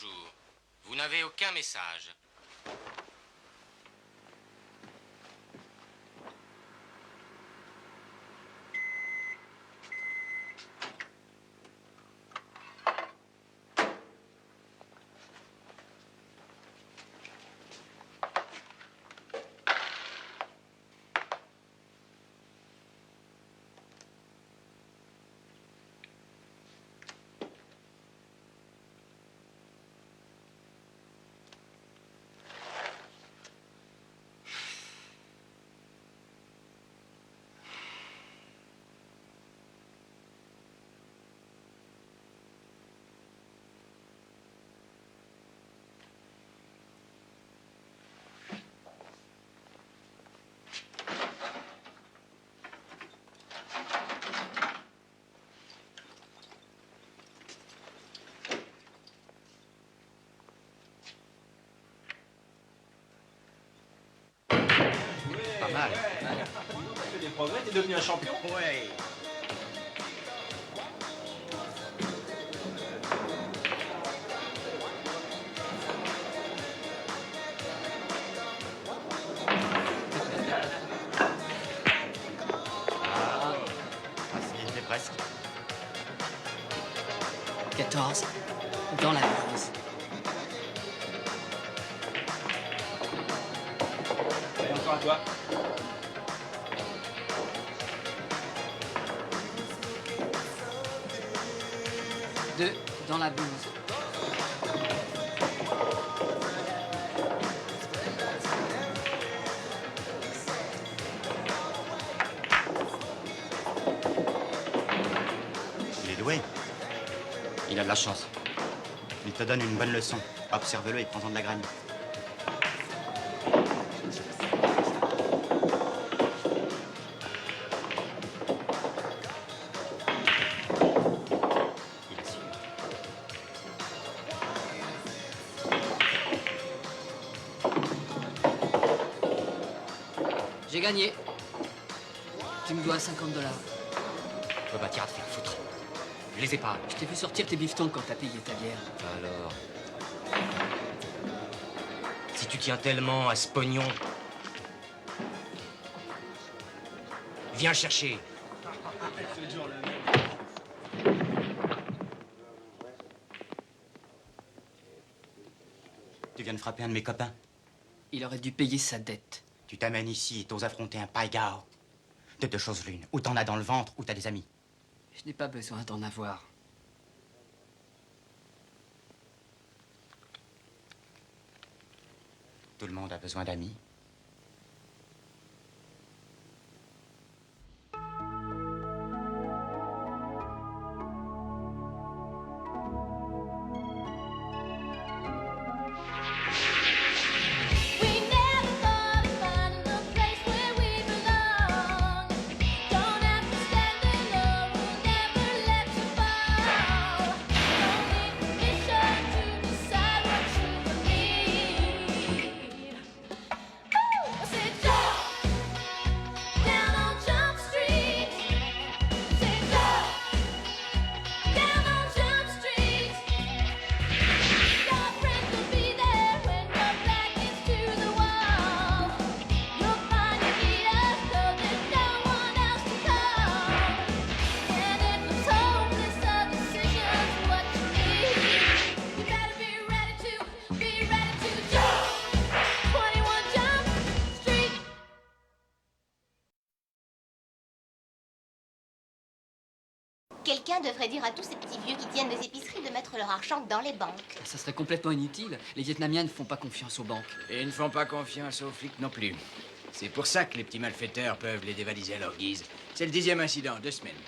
bonjour. Vous n'avez aucun message. Pas mal. T'as fait des progrès, t'es devenu un champion. Ouais. Ah, c'y était presque. 14. Dans la bronze. Allez, encore à toi. 2. Dans la bronze. Il est doué. Il a de la chance. Il te donne une bonne leçon. Observe-le et prends-en de la graine. Il est sûr. J'ai gagné. Tu me dois $50. Je peux pas t'y te faire foutre. Je les ai pas. Je t'ai vu sortir tes bifetons quand t'as payé ta bière. Alors. Si tu tiens tellement à ce pognon. Viens le chercher. C'est toujours le même. Tu viens de frapper un de mes copains. Il aurait dû payer sa dette. Tu t'amènes ici et t'oses affronter un paigao. De deux choses l'une. Ou t'en as dans le ventre, ou t'as des amis. Je n'ai pas besoin d'en avoir. Tout le monde a besoin d'amis. We never thought of finding a place where we belong. Don't have to stand alone, we'll never let you fall. Don't need permission to decide what you believe. I said jump down on Jump Street. Say jump down on Jump Street. Your friends will be there when your back is to the wall. You'll find you need us, 'cause there's no one else to call. And if it's hopeless of decisions, what you need, you better be ready to jump. 21 Jump Street. Quelqu'un devrait dire à tous ces petits vieux qui tiennent les épiceries de mettre leur argent dans les banques. Ça serait complètement inutile. Les Vietnamiens ne font pas confiance aux banques. Et ils ne font pas confiance aux flics non plus. C'est pour ça que les petits malfaiteurs peuvent les dévaliser à leur guise. C'est le 10e incident, 2 semaines.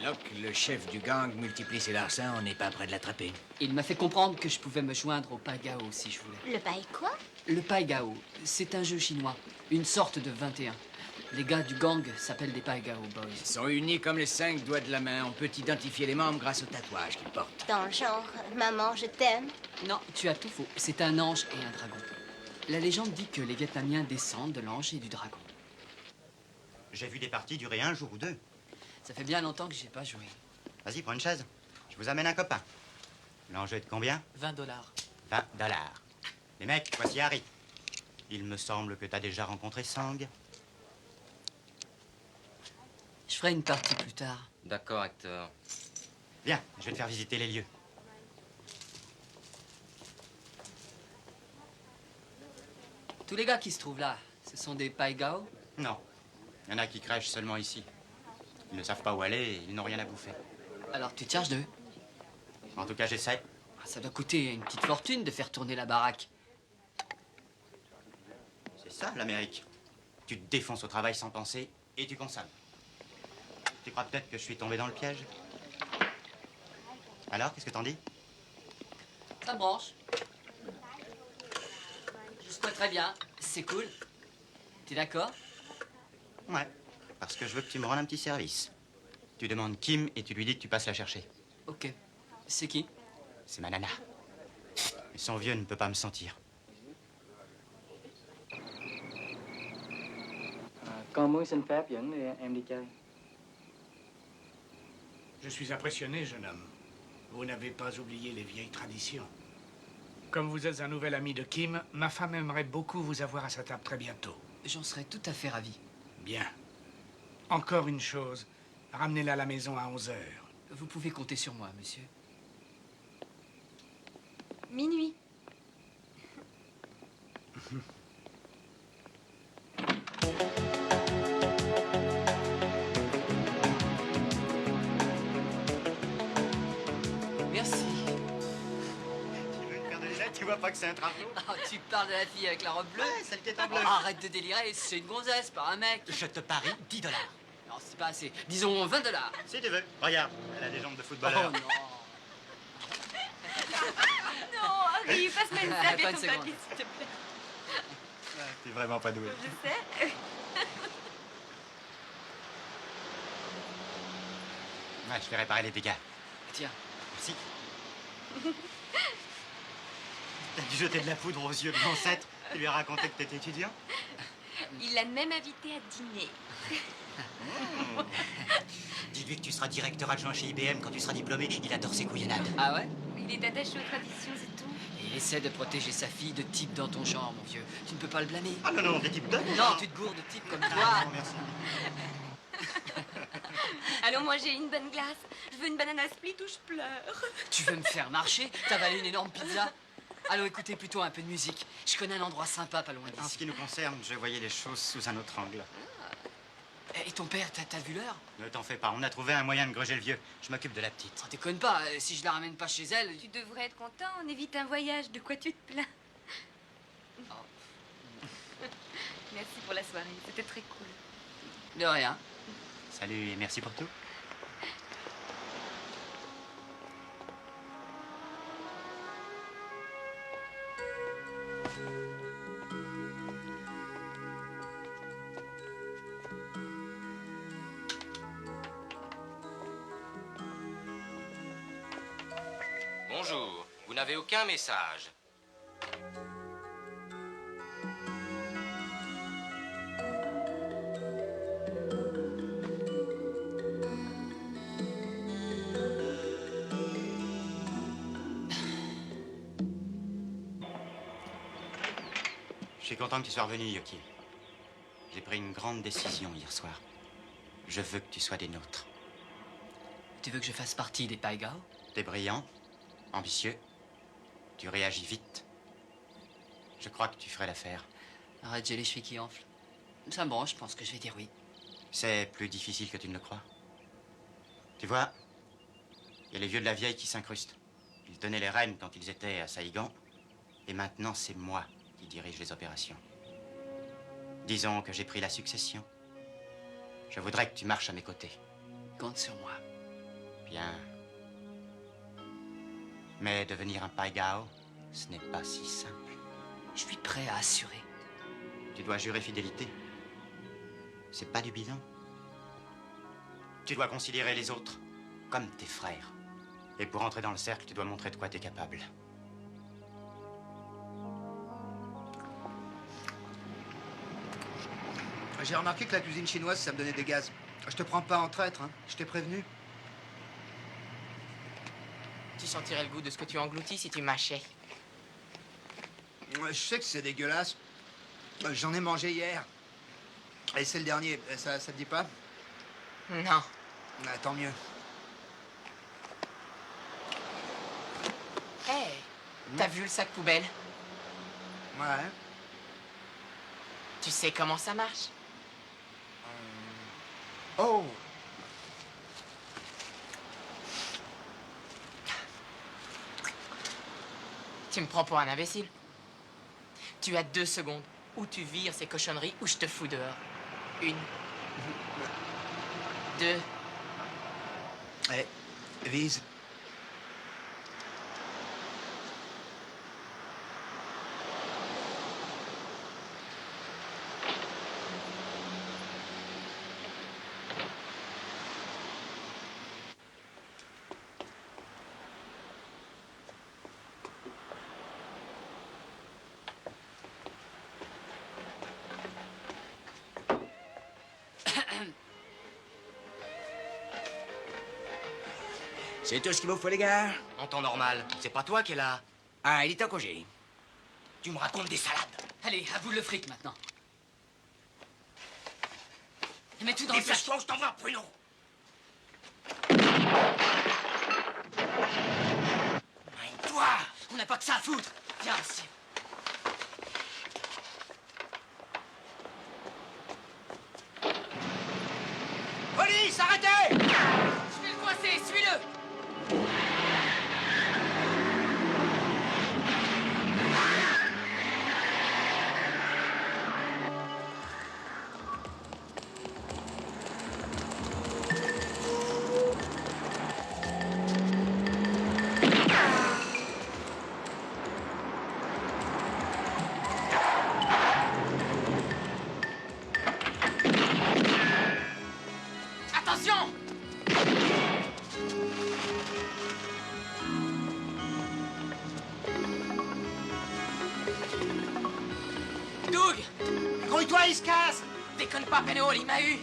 Locke, le chef du gang, multiplie ses larcins, on n'est pas près de l'attraper. Il m'a fait comprendre que je pouvais me joindre au paigao si je voulais. Le paille quoi? Le paigao, c'est un jeu chinois. Une sorte de 21. Les gars du gang s'appellent des paigao boys. Ils sont unis comme les 5 doigts de la main. On peut identifier les membres grâce aux tatouages qu'ils portent. Dans le genre, maman, je t'aime. Non, tu as tout faux. C'est un ange et un dragon. La légende dit que les Vietnamiens descendent de l'ange et du dragon. J'ai vu des parties durer un jour ou deux. Ça fait bien longtemps que j'ai pas joué. Vas-y, prends une chaise. Je vous amène un copain. L'enjeu est de combien? 20 dollars. 20 dollars. Les mecs, voici Harry. Il me semble que t'as déjà rencontré Sang. Je ferai une partie plus tard. D'accord, Hector. Viens, je vais te faire visiter les lieux. Tous les gars qui se trouvent là, ce sont des Paigao? Non. Il y en a qui crèchent seulement ici. Ils ne savent pas où aller et ils n'ont rien à bouffer. Alors tu te charges d'eux. En tout cas, j'essaie. Ça doit coûter une petite fortune de faire tourner la baraque. C'est ça, l'Amérique. Tu te défonces au travail sans penser et tu consommes. Tu crois peut-être que je suis tombé dans le piège? Alors, qu'est-ce que t'en dis? Ça me branche. Juste très bien. C'est cool. T'es d'accord? Ouais, parce que je veux que tu me rendes un petit service. Tu demandes Kim et tu lui dis que tu passes la chercher. Ok. C'est qui? C'est ma nana. Mais son vieux ne peut pas me sentir. Con muốn xin phép dẫn em đi chơi. Je suis impressionné, jeune homme. Vous n'avez pas oublié les vieilles traditions. Comme vous êtes un nouvel ami de Kim, ma femme aimerait beaucoup vous avoir à sa table très bientôt. J'en serais tout à fait ravi. Bien. Encore une chose. Ramenez-la à la maison à 11 heures. Vous pouvez compter sur moi, monsieur. Minuit. Merci. Tu veux une paire de lunettes? Tu vois pas que c'est un travelot? Ah, tu parles de la fille avec la robe bleue? Ouais, celle qui est en bleu. Oh, arrête de délirer, c'est une gonzesse, pas un mec. Je te parie 10 dollars. Non, c'est pas assez. Disons 20 dollars. Si tu veux. Regarde, elle a des jambes de Oh footballeur. non. Non, Harry, passe-moi une Attends serviette une au seconde. papier, s'il te plaît. T'es vraiment pas doué. Je sais. Ouais, je vais réparer les dégâts. Tiens. Merci. T'as dû jeter de la poudre aux yeux de l'ancêtre. Tu lui as raconté que t'étais étudiant? Il l'a même invité à dîner. Dis-lui que tu seras directeur adjoint chez IBM quand tu seras diplômé. Il adore ses couillonnades. Ah ouais? Il est attaché aux traditions, c'est tout. Il essaie de protéger sa fille de type dans ton genre, mon vieux. Tu ne peux pas le blâmer. Ah non, non, des types d'hommes. Non, tu te gourdes de type comme Ah, toi. non, merci. Allons manger une bonne glace. Je veux une banane à split ou je pleure. Tu veux me faire marcher? T'as avalé une énorme pizza? Allons écouter plutôt un peu de musique. Je connais un endroit sympa pas loin En ce d'ici. qui nous concerne, je voyais les choses sous un autre angle. Et ton père, t'as vu l'heure? Ne t'en fais pas, on a trouvé un moyen de gruger le vieux. Je m'occupe de la petite. Oh, déconne pas, si je la ramène pas chez elle... Tu devrais être content, on évite un voyage. De quoi tu te plains? Oh. Merci pour la soirée, c'était très cool. De rien. Salut et merci pour tout. Bonjour. Vous n'avez aucun message. Je suis content que tu sois revenu, Yoki. J'ai pris une grande décision hier soir. Je veux que tu sois des nôtres. Tu veux que je fasse partie des Paigao? T'es brillant, ambitieux, tu réagis vite. Je crois que tu ferais l'affaire. Arrête, j'ai les chevilles qui enflent. Ça me branche, je pense que je vais dire oui. C'est plus difficile que tu ne le crois. Tu vois, il y a les vieux de la vieille qui s'incrustent. Ils tenaient les rênes quand ils étaient à Saïgan. Et maintenant, c'est moi qui dirige les opérations. Disons que j'ai pris la succession. Je voudrais que tu marches à mes côtés. Compte sur moi. Bien. Mais devenir un Paigao, ce n'est pas si simple. Je suis prêt à assurer. Tu dois jurer fidélité. C'est pas du bidon. Tu dois considérer les autres comme tes frères. Et pour entrer dans le cercle, tu dois montrer de quoi tu es capable. J'ai remarqué que la cuisine chinoise, ça me donnait des gaz. Je te prends pas en traître, hein. Je t'ai prévenu. Tu sentirais le goût de ce que tu engloutis si tu mâchais. Je sais que c'est dégueulasse. J'en ai mangé hier. Et c'est le dernier. Ça te dit pas? Non. Ah, tant mieux. Hey, t'as vu le sac poubelle? Ouais. Tu sais comment ça marche? Oh! Tu me prends pour un imbécile. Tu as 2 secondes. Ou tu vires ces cochonneries, ou je te fous dehors. 1. 2. Allez, vise. C'est tout ce qu'il vous faut, les gars? En temps normal, c'est pas toi qui es là. Ah, il est en congé. Tu me racontes des salades. Allez, à vous le fric maintenant. Mets tout dans le sac. Dépêche-toi ou je t'envoie un pruneau. Toi, on n'a pas que ça à foutre. Viens ici. Police, arrêtez! Je vais le coincer, suis-le. Attention! Doug! Grouille-toi, il se casse! Déconne pas, Penhall, il m'a eu.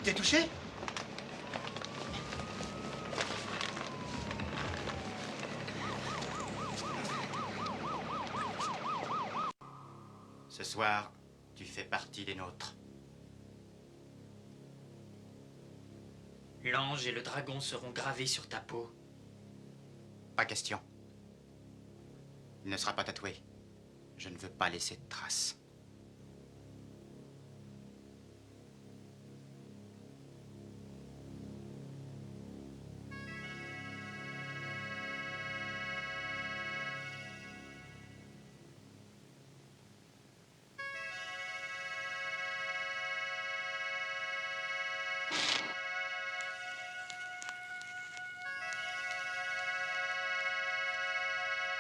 T'es touché? Ce soir, tu fais partie des nôtres. L'ange et le dragon seront gravés sur ta peau. Pas question. Il ne sera pas tatoué. Je ne veux pas laisser de traces.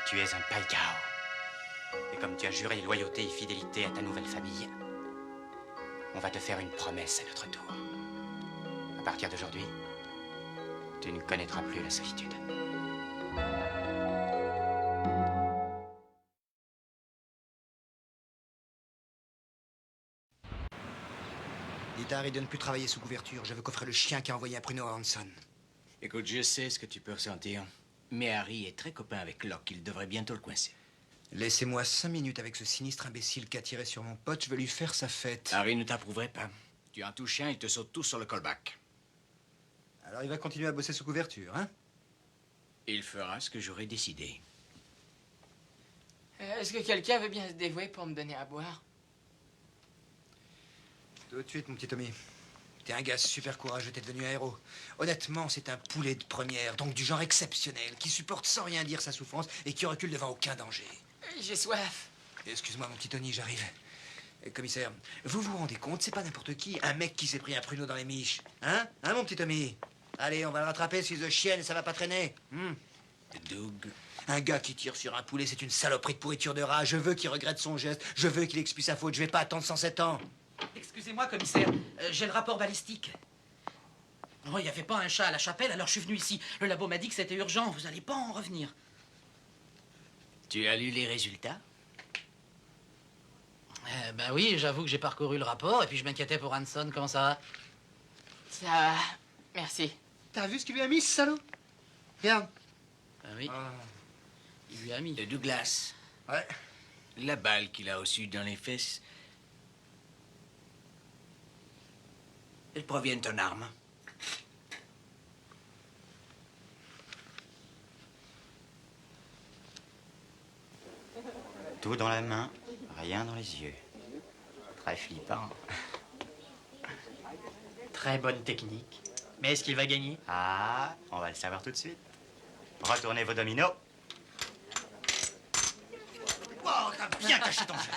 Tu es un Paigao. Et comme tu as juré loyauté et fidélité à ta nouvelle famille, on va te faire une promesse à notre tour. À partir d'aujourd'hui, tu ne connaîtras plus la solitude. Dites à Harry de ne plus travailler sous couverture. Je veux coffrer le chien qui a envoyé un pruneau à Hanson. Écoute, je sais ce que tu peux ressentir. Mais Harry est très copain avec Locke. Il devrait bientôt le coincer. Laissez-moi 5 minutes avec ce sinistre imbécile qui a tiré sur mon pote. Je vais lui faire sa fête. Harry ne t'approuverait pas. Tu en touches un, ils te sautent tous sur le callback. Alors il va continuer à bosser sous couverture, hein? Il fera ce que j'aurai décidé. Est-ce que quelqu'un veut bien se dévouer pour me donner à boire? Tout de suite, mon petit Tommy. T'es un gars super courageux, t'es devenu un héros. Honnêtement, c'est un poulet de première, donc du genre exceptionnel, qui supporte sans rien dire sa souffrance et qui recule devant aucun danger. J'ai soif. Excuse-moi, mon petit Tony, j'arrive. Commissaire, vous vous rendez compte, c'est pas n'importe qui, un mec qui s'est pris un pruneau dans les miches. Hein? Hein, mon petit Tommy? Allez, on va le rattraper, fils de chienne, ça va pas traîner. Doug. Un gars qui tire sur un poulet, c'est une saloperie de pourriture de rat. Je veux qu'il regrette son geste. Je veux qu'il expie sa faute. Je vais pas attendre 107 ans. Excusez-moi, commissaire. J'ai le rapport balistique. Oh, il n'y avait pas un chat à la chapelle, alors je suis venu ici. Le labo m'a dit que c'était urgent. Vous allez pas en revenir. Tu as lu les résultats? Ben oui, j'avoue que j'ai parcouru le rapport et puis je m'inquiétais pour Hanson. Comment ça va? Ça va. Merci. T'as vu ce qu'il lui a mis, ce salaud? Regarde. Ah oui. Il lui a mis. De Douglas. Ouais. La balle qu'il a reçue dans les fesses. Elle provient de ton arme. Tout dans la main, rien dans les yeux. Très flippant. Très bonne technique. Mais est-ce qu'il va gagner? Ah, on va le savoir tout de suite. Retournez vos dominos. Oh, t'as bien caché ton jeu.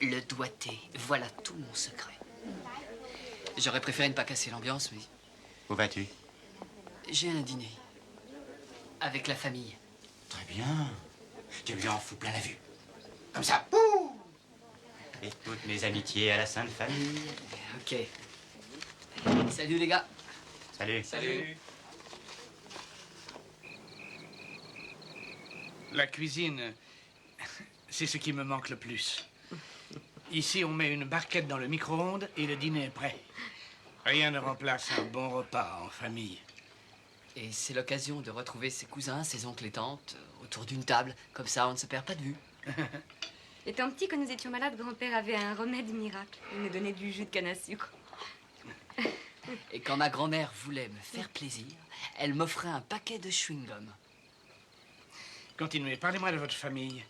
Le doigté, voilà tout mon secret. J'aurais préféré ne pas casser l'ambiance, mais Où vas-tu? j'ai un dîner. Avec la famille. Très bien. Tu lui en fous plein la vue. Comme ça. Ouh. Et toutes mes amitiés à la Sainte Famille. Ok. Salut les gars. Salut. Salut. La cuisine, c'est ce qui me manque le plus. Ici, on met une barquette dans le micro-ondes et le dîner est prêt. Rien ne remplace un bon repas en famille. Et c'est l'occasion de retrouver ses cousins, ses oncles et tantes autour d'une table. Comme ça, on ne se perd pas de vue. Étant petit, quand nous étions malades, grand-père avait un remède miracle. Il nous donnait du jus de canne à sucre. Et quand ma grand-mère voulait me faire plaisir, elle m'offrait un paquet de chewing-gum. Continuez, parlez-moi de votre famille.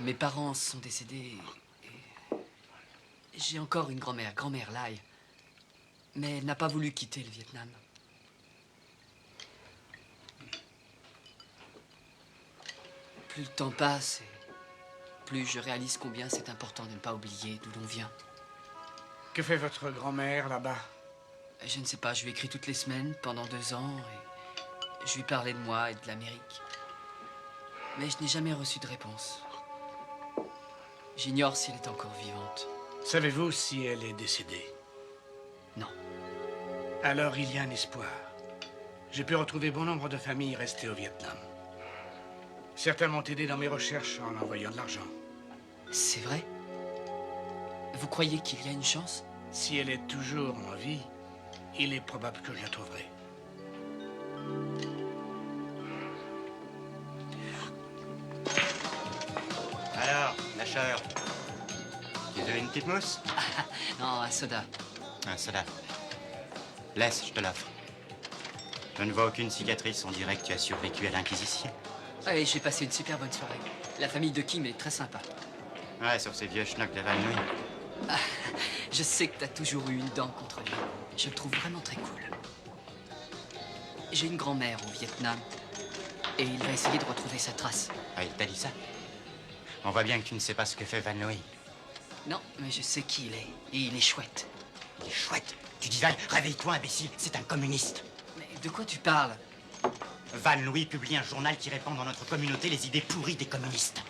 Mes parents sont décédés. Et j'ai encore une grand-mère, grand-mère Lai. Mais elle n'a pas voulu quitter le Vietnam. Plus le temps passe, et plus je réalise combien c'est important de ne pas oublier d'où l'on vient. Que fait votre grand-mère là-bas? Je ne sais pas, je lui écris toutes les semaines pendant 2 ans et je lui parlais de moi et de l'Amérique. Mais je n'ai jamais reçu de réponse. J'ignore si elle est encore vivante. Savez-vous si elle est décédée? Non. Alors il y a un espoir. J'ai pu retrouver bon nombre de familles restées au Vietnam. Certains m'ont aidé dans mes recherches en envoyant de l'argent. C'est vrai? Vous croyez qu'il y a une chance? Si elle est toujours en vie, il est probable que je la trouverai. Alors, lâcheur. Tu veux une petite mousse? Non, un soda. Un soda. Laisse, je te l'offre. Je ne vois aucune cicatrice, on dirait que tu as survécu à l'Inquisition. Ouais, j'ai passé une super bonne soirée. La famille de Kim est très sympa. Ouais, sur ces vieux schnocks de Van Nuys. Ah, je sais que t'as toujours eu une dent contre lui. Je le trouve vraiment très cool. J'ai une grand-mère au Vietnam. Et il va essayer de retrouver sa trace. Ah, il t'a dit ça? On voit bien que tu ne sais pas ce que fait Van Nuys. Non, mais je sais qui il est. Et il est chouette. Il est chouette. Tu divagues, réveille-toi, imbécile. C'est un communiste. Mais de quoi tu parles? Van Louis publie un journal qui répand dans notre communauté les idées pourries des communistes.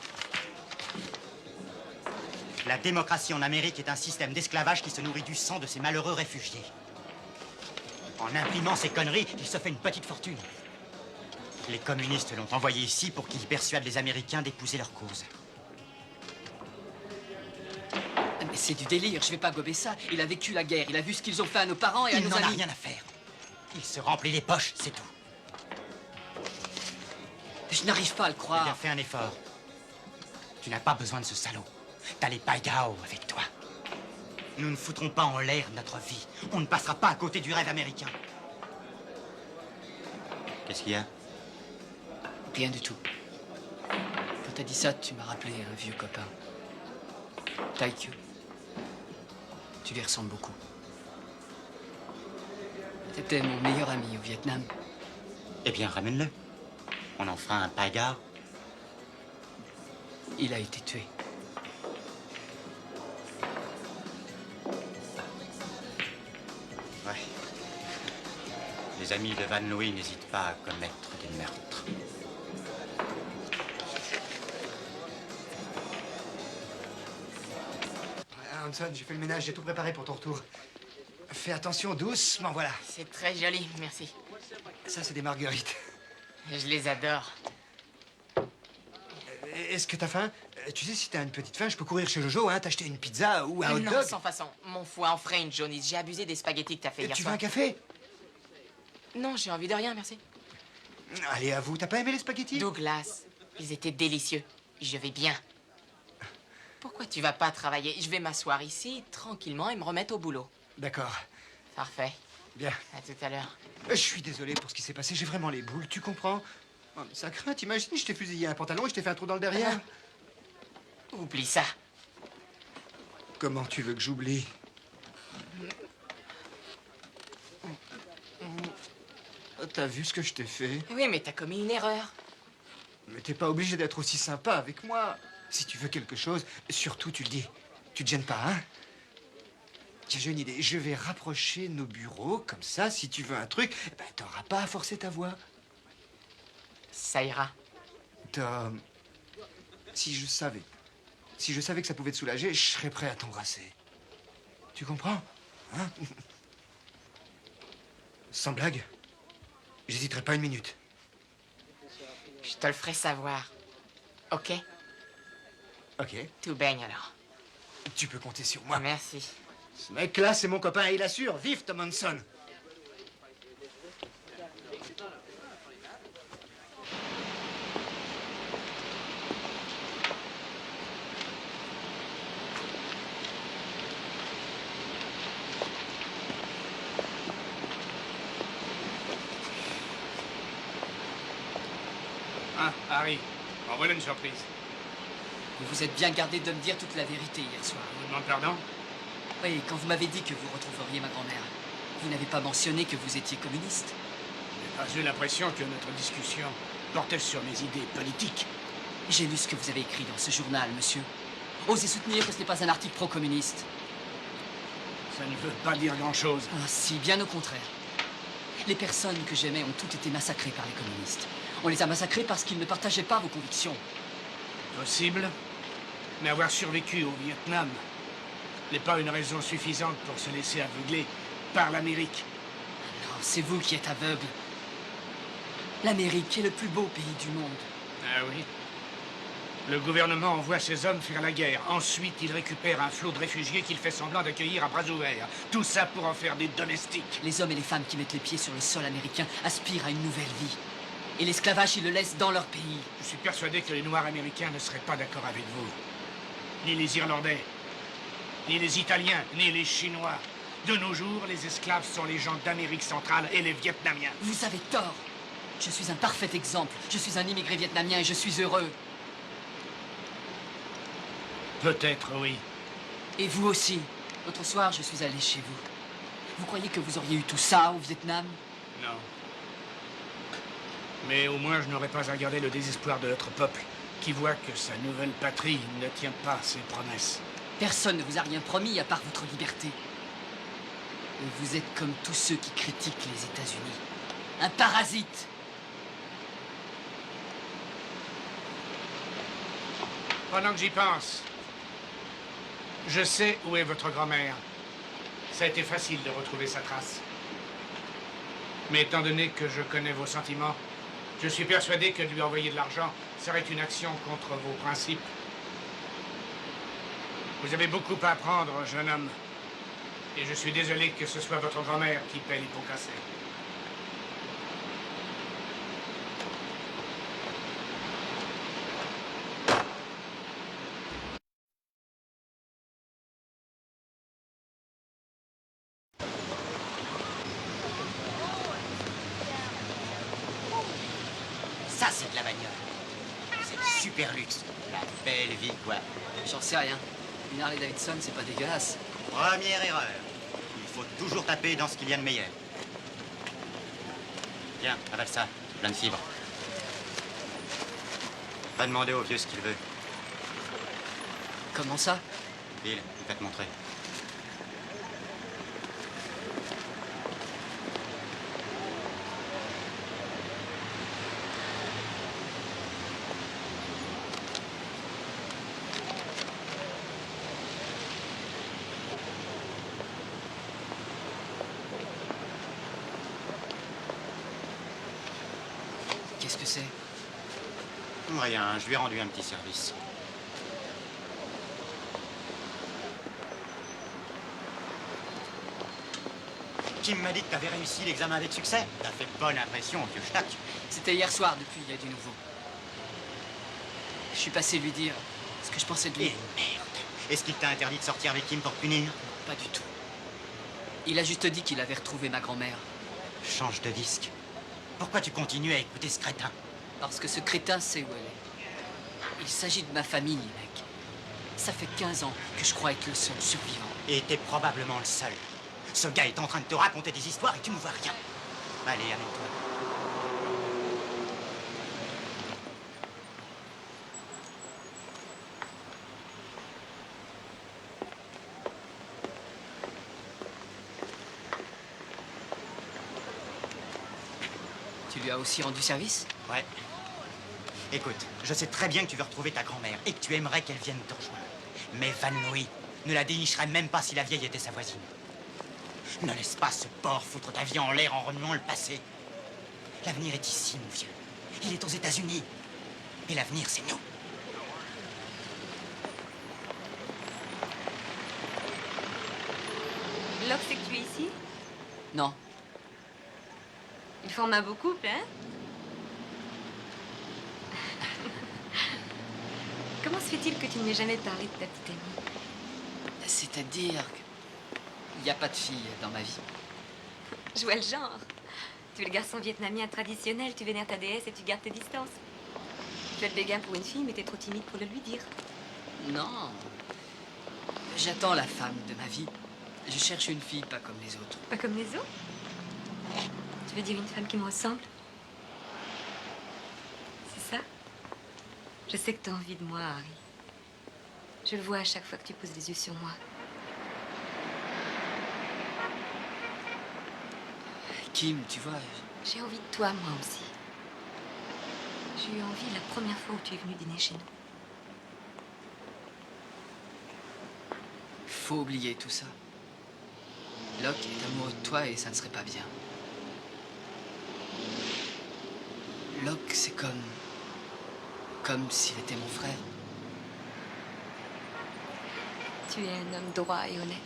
La démocratie en Amérique est un système d'esclavage qui se nourrit du sang de ces malheureux réfugiés. En imprimant ces conneries, il se fait une petite fortune. Les communistes l'ont envoyé ici pour qu'il persuade les Américains d'épouser leur cause. Mais c'est du délire, je vais pas gober ça. Il a vécu la guerre, il a vu ce qu'ils ont fait à nos parents et à Il nos n'en a amis. rien à faire. Il se remplit les poches, c'est tout. Je n'arrive pas à le Eh croire. bien, fais un effort. Tu n'as pas besoin de ce salaud. T'as les Paigao avec toi. Nous ne foutrons pas en l'air notre vie. On ne passera pas à côté du rêve américain. Qu'est-ce qu'il y a? Rien du tout. Quand t'as dit ça, tu m'as rappelé un vieux copain. Taikyo. Tu lui ressembles beaucoup. C'était mon meilleur ami au Vietnam. Eh bien, ramène-le. On en fera un Paigao. Il a été tué. Ouais. Les amis de Van Louis n'hésitent pas à commettre des meurtres. Hanson, j'ai fait le ménage, j'ai tout préparé pour ton retour. Fais attention, doucement, voilà. C'est très joli, merci. Ça, c'est des marguerites. Je les adore. Est-ce que t'as faim? Tu sais, si t'as une petite faim, je peux courir chez Jojo, hein, t'acheter une pizza ou un hot Non, dog. sans façon. Mon foie en ferait une jaunisse. J'ai abusé des spaghettis que t'as fait hier Tu veux soir. un café? Non, j'ai envie de rien, merci. Allez, avoue, t'as pas aimé les spaghettis? Douglas, ils étaient délicieux. Je vais bien. Pourquoi tu vas pas travailler? Je vais m'asseoir ici, tranquillement, et me remettre au boulot. D'accord. Parfait. Bien. À tout à l'heure. Je suis désolé pour ce qui s'est passé, j'ai vraiment les boules, tu comprends? Oh, mais ça craint, t'imagines, je t'ai fusillé un pantalon et je t'ai fait un trou dans le derrière. Oublie ça. Comment tu veux que j'oublie? T'as vu ce que je t'ai fait? Oui, mais t'as commis une erreur. Mais t'es pas obligé d'être aussi sympa avec moi. Si tu veux quelque chose, surtout tu le dis. Tu te gênes pas, hein? Tiens, j'ai une idée. Je vais rapprocher nos bureaux, comme ça, si tu veux un truc, ben, t'auras pas à forcer ta voix. Ça ira. Tom, si je savais que ça pouvait te soulager, je serais prêt à t'embrasser. Tu comprends? Hein? Sans blague, j'hésiterai pas une minute. Je te le ferai savoir. OK? Ok, Tout baigne alors. tu peux compter sur moi. Merci. Ce mec-là, c'est mon copain, il assure. Vive Tom Hanson. Hein, Harry, en voilà une surprise. Vous vous êtes bien gardé de me dire toute la vérité hier soir. Je vous demande pardon? Oui, quand vous m'avez dit que vous retrouveriez ma grand-mère, vous n'avez pas mentionné que vous étiez communiste. J'ai eu l'impression que notre discussion portait sur mes idées politiques. J'ai lu ce que vous avez écrit dans ce journal, monsieur. Osez soutenir que ce n'est pas un article pro-communiste. Ça ne veut pas dire grand-chose. Ah si, bien au contraire. Les personnes que j'aimais ont toutes été massacrées par les communistes. On les a massacrées parce qu'ils ne partageaient pas vos convictions. Possible, mais avoir survécu au Vietnam n'est pas une raison suffisante pour se laisser aveugler par l'Amérique. Non, c'est vous qui êtes aveugle. L'Amérique est le plus beau pays du monde. Ah oui? Le gouvernement envoie ses hommes faire la guerre. Ensuite, il récupère un flot de réfugiés qu'il fait semblant d'accueillir à bras ouverts. Tout ça pour en faire des domestiques. Les hommes et les femmes qui mettent les pieds sur le sol américain aspirent à une nouvelle vie. Et l'esclavage, ils le laissent dans leur pays. Je suis persuadé que les Noirs américains ne seraient pas d'accord avec vous. Ni les Irlandais, ni les Italiens, ni les Chinois. De nos jours, les esclaves sont les gens d'Amérique centrale et les Vietnamiens. Vous avez tort. Je suis un parfait exemple. Je suis un immigré vietnamien et je suis heureux. Peut-être, oui. Et vous aussi. L'autre soir, je suis allé chez vous. Vous croyez que vous auriez eu tout ça au Vietnam? Non. Mais au moins, je n'aurais pas à garder le désespoir de notre peuple, qui voit que sa nouvelle patrie ne tient pas ses promesses. Personne ne vous a rien promis à part votre liberté. Et vous êtes comme tous ceux qui critiquent les États-Unis. Un parasite. Pendant que j'y pense, je sais où est votre grand-mère. Ça a été facile de retrouver sa trace. Mais étant donné que je connais vos sentiments, je suis persuadé que lui envoyer de l'argent serait une action contre vos principes. Vous avez beaucoup à apprendre, jeune homme. Et je suis désolé que ce soit votre grand-mère qui paie les pots cassés. Ça, c'est de la bagnole. C'est du super luxe. La belle vie, quoi. J'en sais rien. Une Harley Davidson, c'est pas dégueulasse. Première erreur. Il faut toujours taper dans ce qu'il y a de meilleur. Tiens, avale ça. C'est plein de fibres. Va demander au vieux ce qu'il veut. Comment ça? Bill, il va te montrer. Qu'est-ce que c'est? Rien, je lui ai rendu un petit service. Kim m'a dit que t'avais réussi l'examen avec succès. T'as fait bonne impression, vieux schnack. C'était hier soir, depuis, il y a du nouveau. Je suis passé lui dire ce que je pensais de lui. Et merde. Est-ce qu'il t'a interdit de sortir avec Kim pour te punir? Pas du tout. Il a juste dit qu'il avait retrouvé ma grand-mère. Change de disque. Pourquoi tu continues à écouter ce crétin? Parce que ce crétin sait où elle est. Il s'agit de ma famille, mec. Ça fait 15 ans que je crois être le seul survivant. Et t'es probablement le seul. Ce gars est en train de te raconter des histoires et tu ne vois rien. Allez, amène-toi. Tu lui as aussi rendu service? Ouais. Écoute, je sais très bien que tu veux retrouver ta grand-mère et que tu aimerais qu'elle vienne te rejoindre. Mais Van Louis ne la dénicherait même pas si la vieille était sa voisine. Ne laisse pas ce porc foutre ta vie en l'air en remuant le passé. L'avenir est ici, mon vieux. Il est aux États-Unis. Et l'avenir, c'est nous. Locke sait que tu es ici? Non. Il forme un beau couple, hein? Comment se fait-il que tu ne m'aies jamais parlé de ta petite amie? C'est-à-dire qu'il n'y a pas de fille dans ma vie. Je vois le genre. Tu es le garçon vietnamien traditionnel, tu vénères ta déesse et tu gardes tes distances. Tu as le béguin pour une fille, mais t'es trop timide pour le lui dire. Non. J'attends la femme de ma vie. Je cherche une fille pas comme les autres. Pas comme les autres? Tu veux dire une femme qui me ressemble? C'est ça? Je sais que tu as envie de moi, Harry. Je le vois à chaque fois que tu poses les yeux sur moi. Kim, tu vois... J'ai envie de toi, moi aussi. J'ai eu envie la première fois où tu es venu dîner chez nous. Faut oublier tout ça. Locke est amoureux de toi et ça ne serait pas bien. Locke, c'est comme s'il était mon frère. Tu es un homme droit et honnête.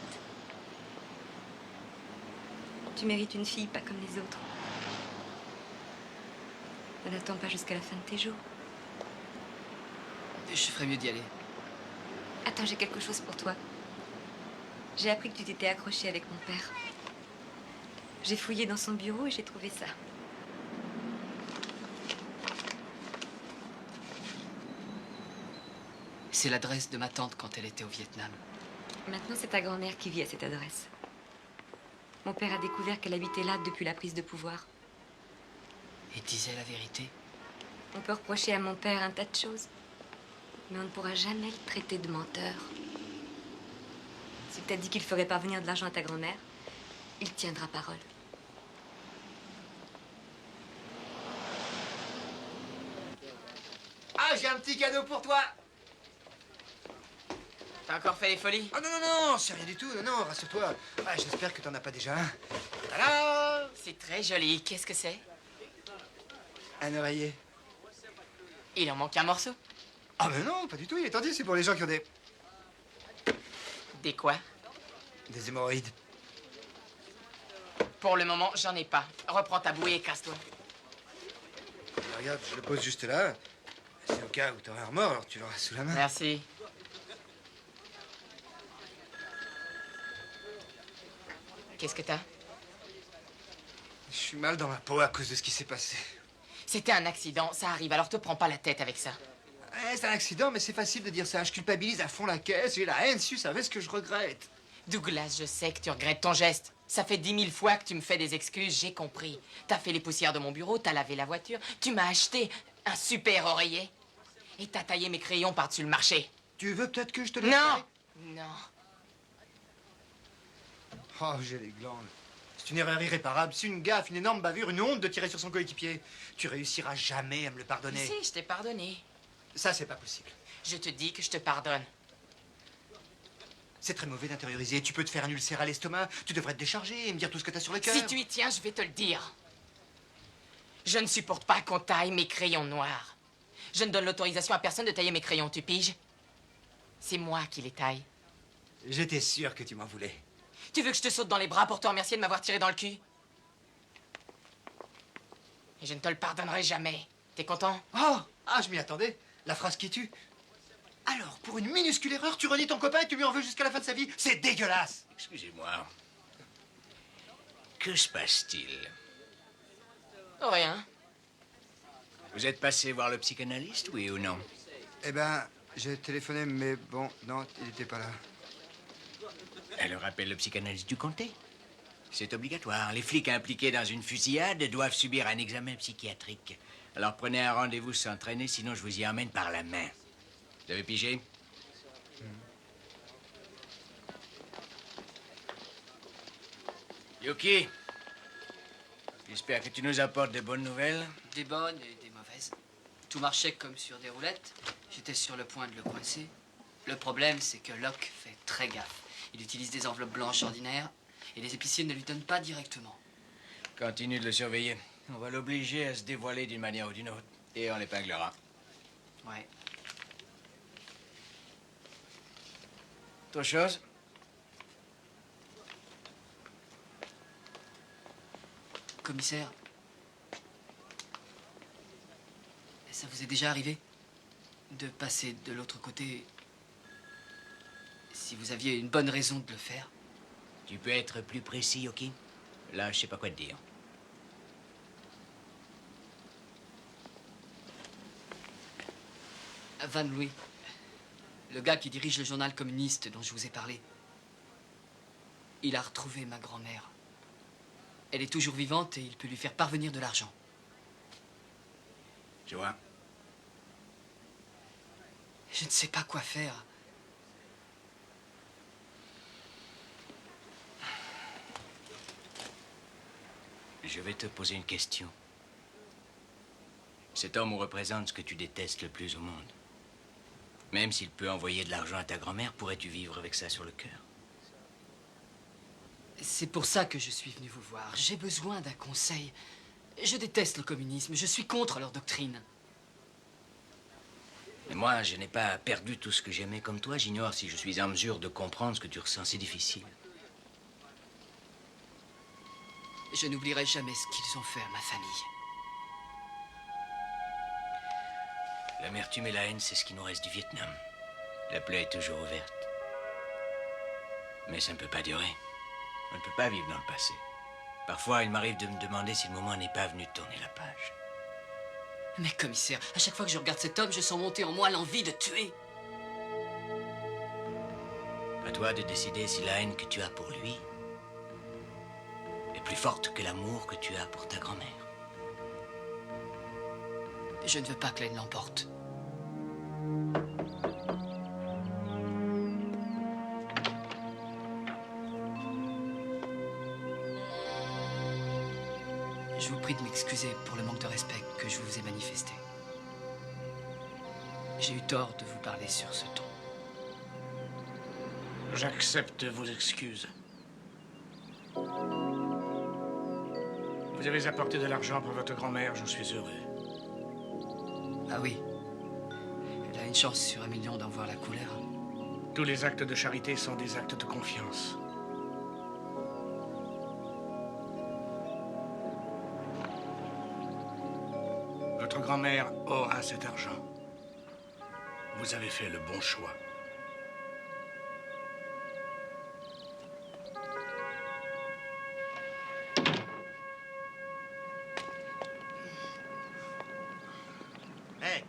Tu mérites une fille pas comme les autres. Ne l'attends pas jusqu'à la fin de tes jours. Je ferais mieux d'y aller. Attends, j'ai quelque chose pour toi. J'ai appris que tu t'étais accroché avec mon père. J'ai fouillé dans son bureau et j'ai trouvé ça. C'est l'adresse de ma tante quand elle était au Vietnam. Maintenant, c'est ta grand-mère qui vit à cette adresse. Mon père a découvert qu'elle habitait là depuis la prise de pouvoir. Et disait la vérité. On peut reprocher à mon père un tas de choses, mais on ne pourra jamais le traiter de menteur. S'il t'a dit qu'il ferait parvenir de l'argent à ta grand-mère, il tiendra parole. Ah, j'ai un petit cadeau pour toi. T'as encore fait les folies? Oh non, non, non, c'est rien du tout. Non, non, rassure-toi. Ah, j'espère que t'en as pas déjà un. Tada! C'est très joli. Qu'est-ce que c'est? Un oreiller. Il en manque un morceau. Ah, mais non, pas du tout. Il est tendu, c'est pour les gens qui ont des... Des quoi? Des hémorroïdes. Pour le moment, j'en ai pas. Reprends ta bouée et casse-toi. Regarde, je le pose juste là. C'est au cas où t'aurais un remords, alors tu l'auras sous la main. Merci. Qu'est-ce que t'as? Je suis mal dans ma peau à cause de ce qui s'est passé. C'était un accident, ça arrive, alors te prends pas la tête avec ça. Ouais, c'est un accident, mais c'est facile de dire ça. Je culpabilise à fond la caisse, j'ai la haine, si tu savais ce que je regrette. Douglas, je sais que tu regrettes ton geste. Ça fait 10 000 fois que tu me fais des excuses, j'ai compris. T'as fait les poussières de mon bureau, t'as lavé la voiture, tu m'as acheté un super oreiller. Et t'as taillé mes crayons par-dessus le marché. Tu veux peut-être que je te le Non! Non. Oh, j'ai les glandes. C'est une erreur irréparable, c'est une gaffe, une énorme bavure, une honte de tirer sur son coéquipier. Tu réussiras jamais à me le pardonner. Si, je t'ai pardonné. Ça, c'est pas possible. Je te dis que je te pardonne. C'est très mauvais d'intérioriser. Tu peux te faire un ulcère à l'estomac. Tu devrais te décharger et me dire tout ce que t'as sur le cœur. Si tu y tiens, je vais te le dire. Je ne supporte pas qu'on taille mes crayons noirs. Je ne donne l'autorisation à personne de tailler mes crayons, tu piges? C'est moi qui les taille. J'étais sûr que tu m'en voulais. Tu veux que je te saute dans les bras pour te remercier de m'avoir tiré dans le cul? Et je ne te le pardonnerai jamais. T'es content? Oh! Ah, je m'y attendais. La phrase qui tue. Alors, pour une minuscule erreur, tu renies ton copain et tu lui en veux jusqu'à la fin de sa vie? C'est dégueulasse! Excusez-moi. Que se passe-t-il? Rien. Vous êtes passé voir le psychanalyste, oui ou non? Eh ben, j'ai téléphoné, mais bon, non, il n'était pas là. Elle rappelle le psychanalyste du comté. C'est obligatoire. Les flics impliqués dans une fusillade doivent subir un examen psychiatrique. Alors prenez un rendez-vous sans traîner, sinon je vous y emmène par la main. Vous avez pigé? Yuki, j'espère que tu nous apportes de bonnes nouvelles. Des bonnes et des mauvaises. Tout marchait comme sur des roulettes. J'étais sur le point de le coincer. Le problème, c'est que Locke fait très gaffe. Il utilise des enveloppes blanches ordinaires et les épiciers ne lui donnent pas directement. Continue de le surveiller. On va l'obliger à se dévoiler d'une manière ou d'une autre. Et on l'épinglera. Ouais. Autre chose? Commissaire, ça vous est déjà arrivé de passer de l'autre côté si vous aviez une bonne raison de le faire? Tu peux être plus précis, Yoki? Là, je sais pas quoi te dire. Van Louis, le gars qui dirige le journal communiste dont je vous ai parlé, il a retrouvé ma grand-mère. Elle est toujours vivante et il peut lui faire parvenir de l'argent. Tu vois? Je ne sais pas quoi faire. Je vais te poser une question. Cet homme représente ce que tu détestes le plus au monde. Même s'il peut envoyer de l'argent à ta grand-mère, pourrais-tu vivre avec ça sur le cœur? C'est pour ça que je suis venu vous voir. J'ai besoin d'un conseil. Je déteste le communisme. Je suis contre leur doctrine. Mais moi, je n'ai pas perdu tout ce que j'aimais comme toi. J'ignore si je suis en mesure de comprendre ce que tu ressens. C'est difficile. Je n'oublierai jamais ce qu'ils ont fait à ma famille. L'amertume et la haine, c'est ce qui nous reste du Vietnam. La plaie est toujours ouverte. Mais ça ne peut pas durer. On ne peut pas vivre dans le passé. Parfois, il m'arrive de me demander si le moment n'est pas venu de tourner la page. Mais commissaire, à chaque fois que je regarde cet homme, je sens monter en moi l'envie de tuer. À toi de décider si la haine que tu as pour lui est plus forte que l'amour que tu as pour ta grand-mère. Je ne veux pas que la haine l'emporte. Je vous prie de m'excuser pour le manque de respect que je vous ai manifesté. J'ai eu tort de vous parler sur ce ton. J'accepte vos excuses. Vous avez apporté de l'argent pour votre grand-mère, je suis heureux. Ah oui. Elle a une chance sur 1 million d'en voir la couleur. Tous les actes de charité sont des actes de confiance. Votre grand-mère aura cet argent. Vous avez fait le bon choix. Hé!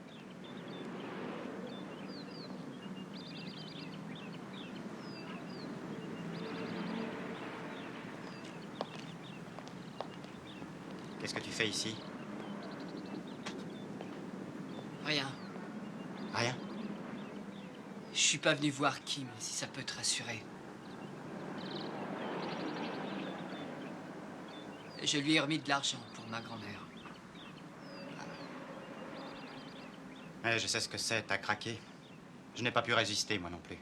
Qu'est-ce que tu fais ici? Rien. Rien? Je suis pas venu voir Kim, si ça peut te rassurer. Je lui ai remis de l'argent pour ma grand-mère. Ouais, je sais ce que c'est, t'as craqué. Je n'ai pas pu résister, moi non plus.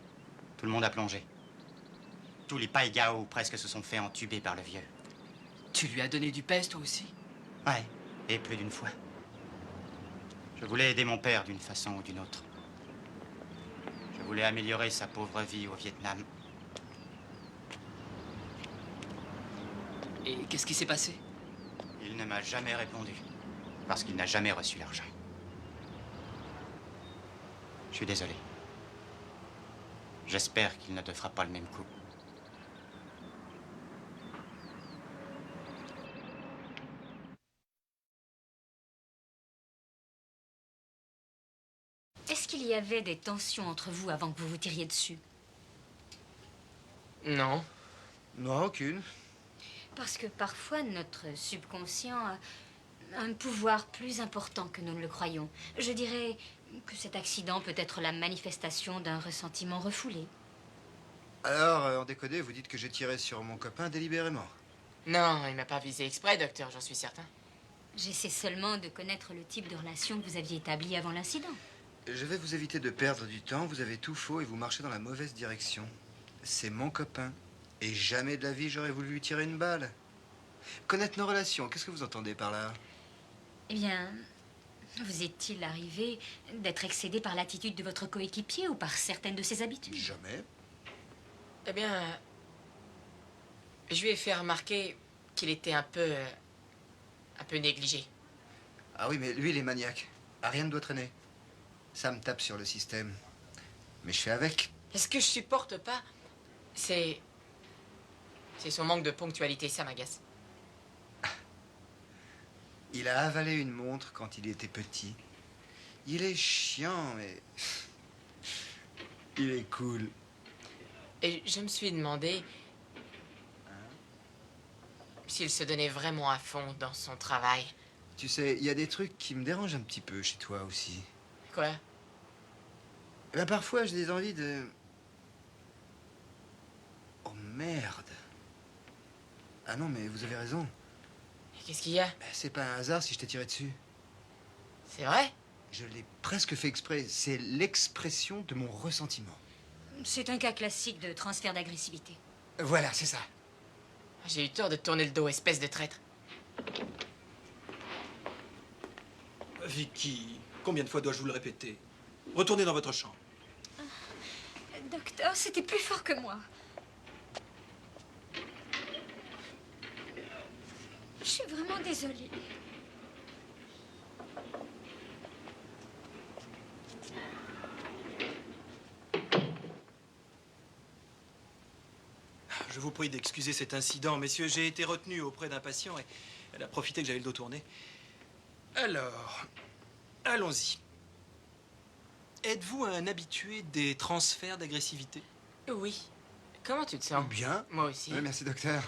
Tout le monde a plongé. Tous les païgaos presque se sont fait entuber par le vieux. Tu lui as donné du peste, toi aussi? Ouais, et plus d'une fois. Je voulais aider mon père d'une façon ou d'une autre. Je voulais améliorer sa pauvre vie au Vietnam. Et qu'est-ce qui s'est passé? Il ne m'a jamais répondu. Parce qu'il n'a jamais reçu l'argent. Je suis désolé. J'espère qu'il ne te fera pas le même coup. Est-ce qu'il y avait des tensions entre vous avant que vous vous tiriez dessus? Non. Non, aucune. Parce que parfois, notre subconscient a un pouvoir plus important que nous ne le croyons. Je dirais que cet accident peut être la manifestation d'un ressentiment refoulé. Alors, en décodé, vous dites que j'ai tiré sur mon copain délibérément. Non, il m'a pas visé exprès, docteur, j'en suis certain. J'essaie seulement de connaître le type de relation que vous aviez établi avant l'incident. Je vais vous éviter de perdre du temps. Vous avez tout faux et vous marchez dans la mauvaise direction. C'est mon copain. Et jamais de la vie, j'aurais voulu lui tirer une balle. Connaître nos relations, qu'est-ce que vous entendez par là? Eh bien, vous est-il arrivé d'être excédé par l'attitude de votre coéquipier ou par certaines de ses habitudes? Jamais. Eh bien, je lui ai fait remarquer qu'il était un peu négligé. Ah oui, mais lui, il est maniaque. Ah, rien ne doit traîner. Ça me tape sur le système. Mais je fais avec. Et ce que je supporte pas, c'est son manque de ponctualité, ça m'agace. Il a avalé une montre quand il était petit. Il est chiant, mais... il est cool. Et je me suis demandé s'il se donnait vraiment à fond dans son travail. Tu sais, il y a des trucs qui me dérangent un petit peu chez toi aussi. Quoi? Eh ben, parfois, j'ai des envies de... Oh, merde. Ah non, mais vous avez raison. Qu'est-ce qu'il y a? C'est pas un hasard si je t'ai tiré dessus. C'est vrai? Je l'ai presque fait exprès. C'est l'expression de mon ressentiment. C'est un cas classique de transfert d'agressivité. Voilà, c'est ça. J'ai eu tort de tourner le dos, espèce de traître. Vicky, combien de fois dois-je vous le répéter? Retournez dans votre chambre. Docteur, c'était plus fort que moi. Je suis vraiment désolée. Je vous prie d'excuser cet incident, messieurs. J'ai été retenu auprès d'un patient et elle a profité que j'avais le dos tourné. Alors, allons-y. Êtes-vous un habitué des transferts d'agressivité? Oui. Comment tu te sens? Bien. Moi aussi. Oui, merci, docteur.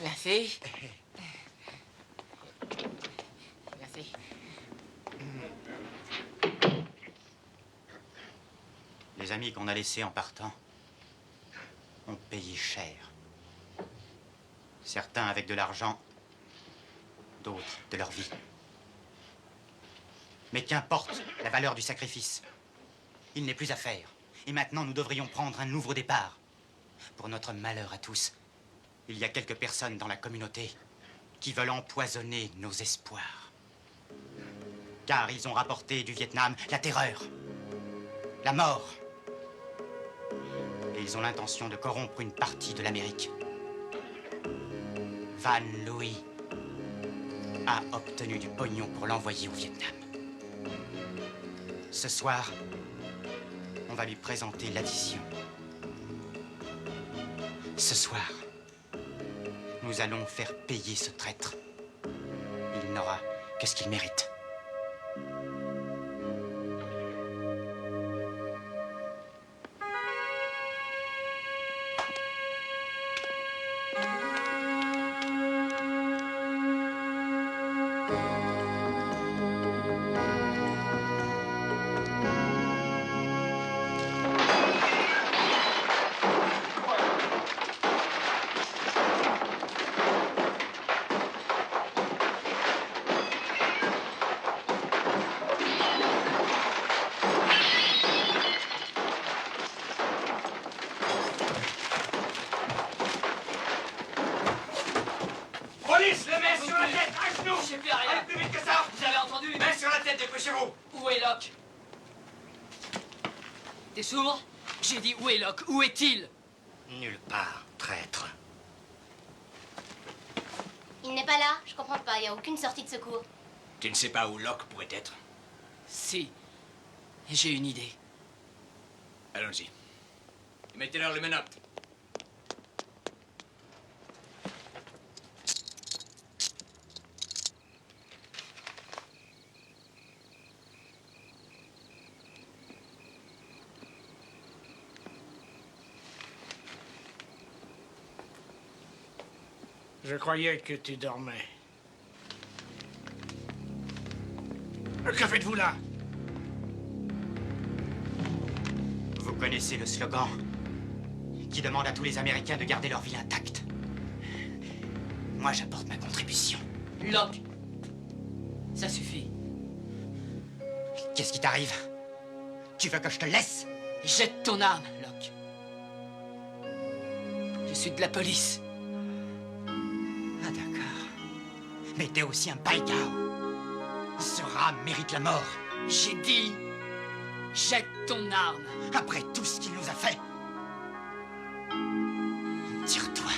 Merci. Merci. Les amis qu'on a laissés en partant ont payé cher. Certains avec de l'argent, d'autres de leur vie. Mais qu'importe la valeur du sacrifice. Il n'est plus à faire. Et maintenant, nous devrions prendre un nouveau départ. Pour notre malheur à tous, il y a quelques personnes dans la communauté qui veulent empoisonner nos espoirs. Car ils ont rapporté du Vietnam la terreur, la mort. Et ils ont l'intention de corrompre une partie de l'Amérique. Van Louis a obtenu du pognon pour l'envoyer au Vietnam. Ce soir, on va lui présenter l'addition. Ce soir, nous allons faire payer ce traître. Il n'aura que ce qu'il mérite. Police, le mets sur la tête, à genoux! Je sais plus rien. Allez plus vite que ça! Vous avez entendu? Mets sur la tête, dépêchez-vous! Où est Locke? T'es sourd? J'ai dit où est Locke? Où est-il? Nulle part, traître. Il n'est pas là. Je comprends pas. Il n'y a aucune sortie de secours. Tu ne sais pas où Locke pourrait être? Si. J'ai une idée. Allons-y. Mettez-leur les menottes. Je croyais que tu dormais. Que faites-vous là? Vous connaissez le slogan qui demande à tous les Américains de garder leur ville intacte. Moi, j'apporte ma contribution. Locke, ça suffit. Qu'est-ce qui t'arrive? Tu veux que je te laisse? Jette ton arme, Locke. Je suis de la police. Ah, d'accord. Mais t'es aussi un païgao. Ce rat mérite la mort. J'ai dit, jette ton arme. Après tout ce qu'il nous a fait. Tire-toi.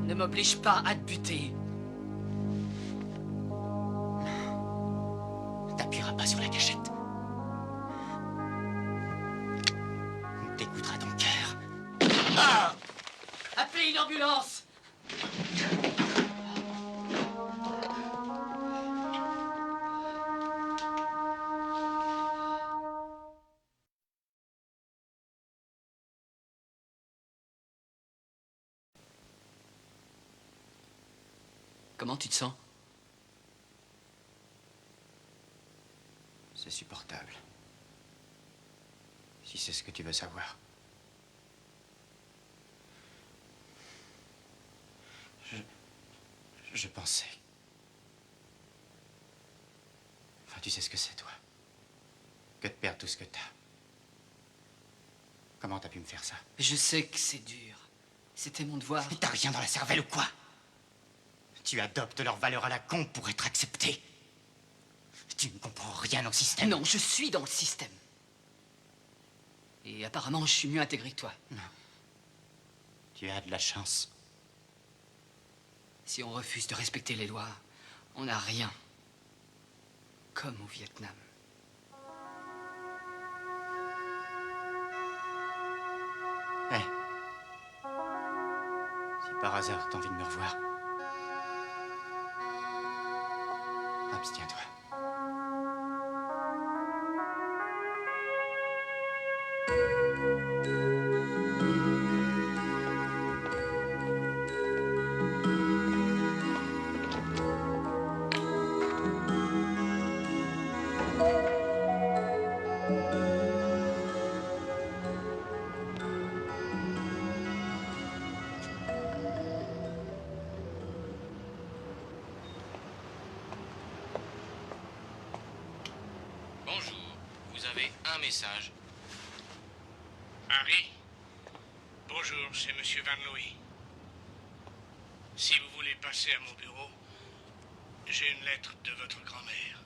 Ne m'oblige pas à te buter. T'appuieras pas sur la gâchette. T'écouteras ton cœur. Ah! Appelez une ambulance. Comment tu te sens? C'est supportable. Si c'est ce que tu veux savoir. Je pensais. Enfin, tu sais ce que c'est, toi. Que de perdre tout ce que t'as. Comment t'as pu me faire ça? Je sais que c'est dur. C'était mon devoir. T'as rien dans la cervelle ou quoi? Tu adoptes leurs valeurs à la con pour être accepté. Tu ne comprends rien au système. Non, je suis dans le système. Et apparemment, je suis mieux intégré que toi. Non. Tu as de la chance. Si on refuse de respecter les lois, on n'a rien. Comme au Vietnam. Hé. Si par hasard t'as envie de me revoir, abstiens-toi. Bonjour, vous avez un message. Harry? Bonjour, c'est Monsieur Van Louis. Si vous voulez passer à mon bureau, j'ai une lettre de votre grand-mère.